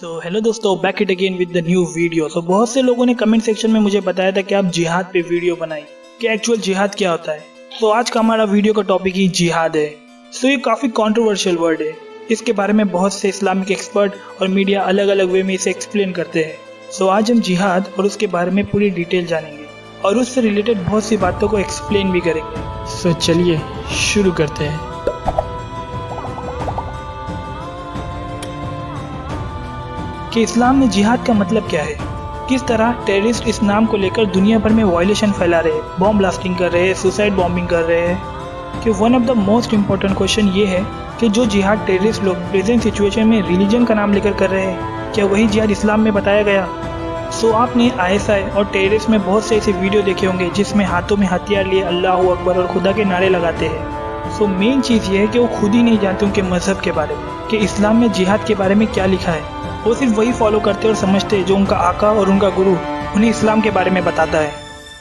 Hello दोस्तों, back it again with the new video. बहुत से लोगों ने कमेंट सेक्शन में मुझे बताया था कि आप जिहाद पे वीडियो बनाइए कि एक्चुअल जिहाद क्या होता है। आज का हमारा वीडियो का टॉपिक ही जिहाद है। ये काफ़ी कंट्रोवर्शियल वर्ड है। इसके बारे में बहुत से इस्लामिक एक्सपर्ट और मीडिया अलग अलग वे में इसे एक्सप्लेन करते हैं। आज हम जिहाद और उसके बारे में पूरी डिटेल जानेंगे और उससे रिलेटेड बहुत सी बातों को एक्सप्लेन भी करेंगे। चलिए शुरू करते हैं। कि इस्लाम में जिहाद का मतलब क्या है, किस तरह टेररिस्ट इस नाम को लेकर दुनिया भर में वायलेशन फैला रहे हैं, बॉम्ब ब्लास्टिंग कर रहे हैं, सुसाइड बॉम्बिंग कर रहे हैं। कि one of the most important question ये है कि जो जिहाद टेररिस्ट लोग प्रेजेंट सिचुएशन में रिलीजन का नाम लेकर कर रहे हैं, क्या वही जिहाद इस्लाम में बताया गया? आपने ISI और टेररिस्ट में बहुत से ऐसे वीडियो देखे होंगे जिसमें हाथों में हथियार लिए अल्लाह अकबर और खुदा के नारे लगाते हैं। मेन चीज़ ये है कि वो खुद ही नहीं जानते उनके मजहब के बारे में, कि इस्लाम में जिहाद के बारे में क्या लिखा है। वो सिर्फ वही फॉलो करते और समझते जो उनका आका और उनका गुरु उन्हें इस्लाम के बारे में बताता है।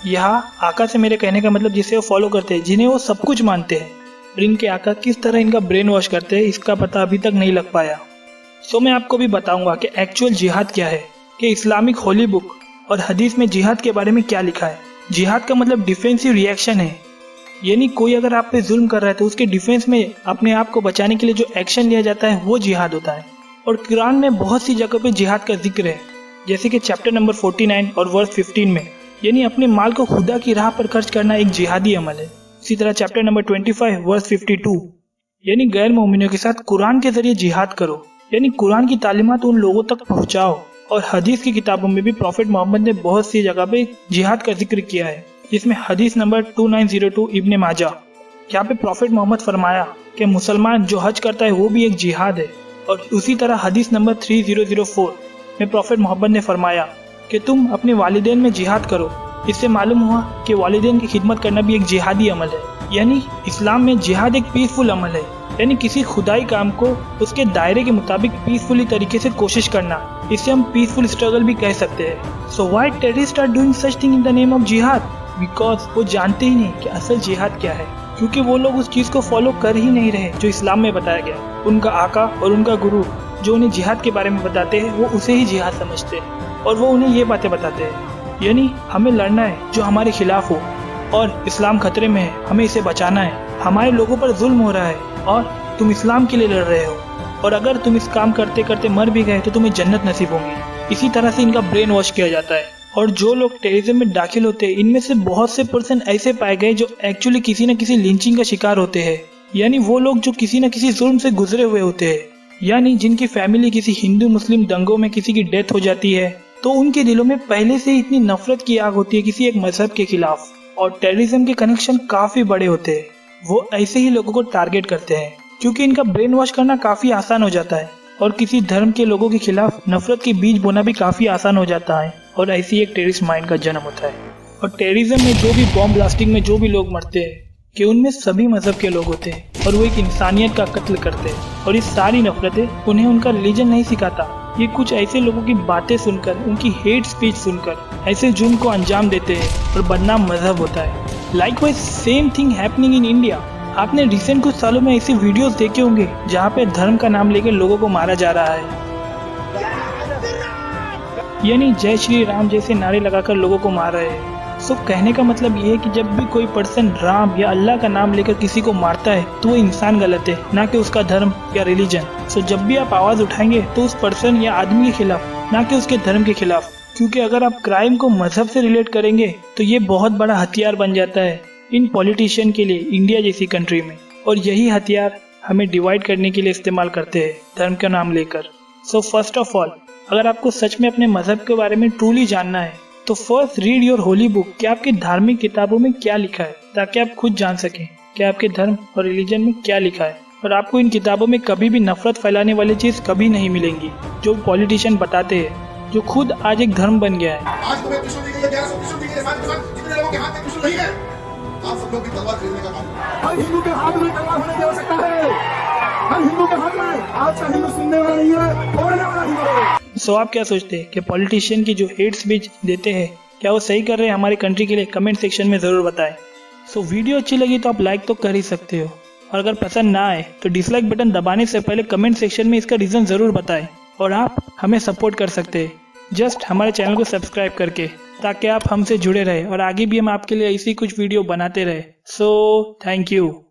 यहाँ आका से मेरे कहने का मतलब जिसे वो फॉलो करते हैं, जिन्हें वो सब कुछ मानते हैं, और इनके आका किस तरह इनका ब्रेन वॉश करते हैं इसका पता अभी तक नहीं लग पाया। मैं आपको भी बताऊंगा कि एक्चुअल जिहाद क्या है, कि इस्लामिक होली बुक और हदीस में जिहाद के बारे में क्या लिखा है। जिहाद का मतलब डिफेंसिव रिएक्शन है, यानी कोई अगर आप पे जुल्म कर रहा है तो उसके डिफेंस में अपने आप को बचाने के लिए जो एक्शन लिया जाता है वो जिहाद होता है। और कुरान में बहुत सी जगह पे जिहाद का जिक्र है, जैसे कि चैप्टर नंबर 49 और वर्स 15 में, यानी अपने माल को खुदा की राह पर खर्च करना एक जिहादी अमल है। इसी तरह चैप्टर नंबर 25 वर्स 52, यानी गैर मोमिनों के साथ कुरान के जरिए जिहाद करो, यानी कुरान की तालीमात उन लोगों तक पहुंचाओ। और हदीस की किताबों में भी प्रॉफेट मोहम्मद ने बहुत सी जगह पे जिहाद का जिक्र किया है, जिसमें हदीस नंबर 2902 इब्ने माजा, यहाँ पे प्रॉफेट मोहम्मद फरमाया कि मुसलमान जो हज करता है वो भी एक जिहाद है। और उसी तरह हदीस नंबर 3004 में प्रॉफेट मोहम्मद ने फरमाया कि तुम अपने वालिदैन में जिहाद करो। इससे मालूम हुआ कि वालिदैन की खिदमत करना भी एक जिहादी अमल है। यानी इस्लाम में जिहाद एक पीसफुल अमल है, यानी किसी खुदाई काम को उसके दायरे के मुताबिक पीसफुली तरीके से कोशिश करना। इसे हम पीसफुल स्ट्रगल भी कह सकते हैं। Why terrorist are doing such thing in the name of jihad? Because वो जानते ही नहीं कि असल जिहाद क्या है, क्योंकि वो लोग उस चीज को फॉलो कर ही नहीं रहे जो इस्लाम में बताया गया। उनका आका और उनका गुरु जो उन्हें जिहाद के बारे में बताते हैं वो उसे ही जिहाद समझते हैं, और वो उन्हें ये बातें बताते हैं, यानी हमें लड़ना है जो हमारे खिलाफ हो, और इस्लाम खतरे में है, हमें इसे बचाना है। हमारे लोगों पर जुल्म हो रहा है और तुम इस्लाम के लिए लड़ रहे हो, और अगर तुम इस काम करते करते मर भी गए तो तुम्हें जन्नत नसीब होगी। इसी तरह से इनका ब्रेन वॉश किया जाता है। और जो लोग टेररिज्म में दाखिल होते हैं, इनमें से बहुत से पर्सन ऐसे पाए गए जो एक्चुअली किसी न किसी लिंचिंग का शिकार होते हैं, यानी वो लोग जो किसी न किसी जुल्म से गुजरे हुए होते हैं, यानी जिनकी फैमिली किसी हिंदू मुस्लिम दंगों में किसी की डेथ हो जाती है, तो उनके दिलों में पहले से ही इतनी नफरत की आग होती है किसी एक मजहब के खिलाफ, और टेररिज्म के कनेक्शन काफी बड़े होते हैं। वो ऐसे ही लोगों को टारगेट करते हैं क्योंकि इनका ब्रेन वॉश करना काफी आसान हो जाता है, और किसी धर्म के लोगों के खिलाफ नफरत के बीज बोना भी काफी आसान हो जाता है, और ऐसी एक टेररिस्ट माइंड का जन्म होता है। और टेररिज्म में जो भी बॉम्ब ब्लास्टिंग में जो भी लोग मरते हैं, कि उनमें सभी मजहब के लोग होते हैं और वो एक इंसानियत का कत्ल करते हैं। और ये सारी नफरतें उन्हें उनका रिलीजन नहीं सिखाता, ये कुछ ऐसे लोगों की बातें सुनकर, उनकी हेट स्पीच सुनकर ऐसे जुर्म को अंजाम देते हैं, और बदनाम मजहब होता है। Likewise same thing happening in India. आपने रिसेंट कुछ सालों में ऐसे वीडियोस देखे होंगे जहाँ पे धर्म का नाम लेकर लोगों को मारा जा रहा है, यानी जय श्री राम जैसे नारे लगाकर लोगों को मार रहे हैं। कहने का मतलब ये है कि जब भी कोई पर्सन राम या अल्लाह का नाम लेकर किसी को मारता है तो वो इंसान गलत है, ना कि उसका धर्म या रिलीजन। जब भी आप आवाज उठाएंगे तो उस पर्सन या आदमी के खिलाफ, ना कि उसके धर्म के खिलाफ, क्योंकि अगर आप क्राइम को मजहब से रिलेट करेंगे तो ये बहुत बड़ा हथियार बन जाता है इन पॉलिटिशियन के लिए इंडिया जैसी कंट्री में, और यही हथियार हमें डिवाइड करने के लिए इस्तेमाल करते हैं धर्म का नाम लेकर। फर्स्ट ऑफ ऑल, अगर आपको सच में अपने मजहब के बारे में ट्रूली जानना है तो first read your Holi book, कि आपके धार्मिक किताबों में क्या लिखा है, ताकि आप खुद जान सकें कि आपके धर्म और रिलीजन में क्या लिखा है। और आपको इन किताबों में कभी भी नफरत फैलाने वाली चीज कभी नहीं मिलेंगी जो पॉलिटिशियन बताते हैं, जो खुद आज एक धर्म बन गया है। आज तुम्हें त्रिशूल दी गई है, 1100 त्रिशूल दी गई है, जितने लोगों के हाथ में त्रिशूल नहीं है, आप सब लोग की तलवार खरीदने का काम। हर हिंदू के हाथ में तलवार होने की आवश्यकता है, हर हिंदू के हाथ में। आज का हिंदू सुनने वाला नहीं है, बोलने वाला हिंदू है। आप क्या सोचते हैं कि पॉलिटिशियन की जो हेट स्पीच देते हैं, क्या वो सही कर रहे हैं हमारे कंट्री के लिए? कमेंट सेक्शन में जरूर बताएं। वीडियो अच्छी लगी तो आप लाइक तो कर ही सकते हो, और अगर पसंद ना आए तो डिसलाइक बटन दबाने से पहले कमेंट सेक्शन में इसका रीजन जरूर बताएं। और आप हमें सपोर्ट कर सकते हैं जस्ट हमारे चैनल को सब्सक्राइब करके, ताकि आप हमसे जुड़े रहे और आगे भी हम आपके लिए ऐसी कुछ वीडियो बनाते रहे। So thank you.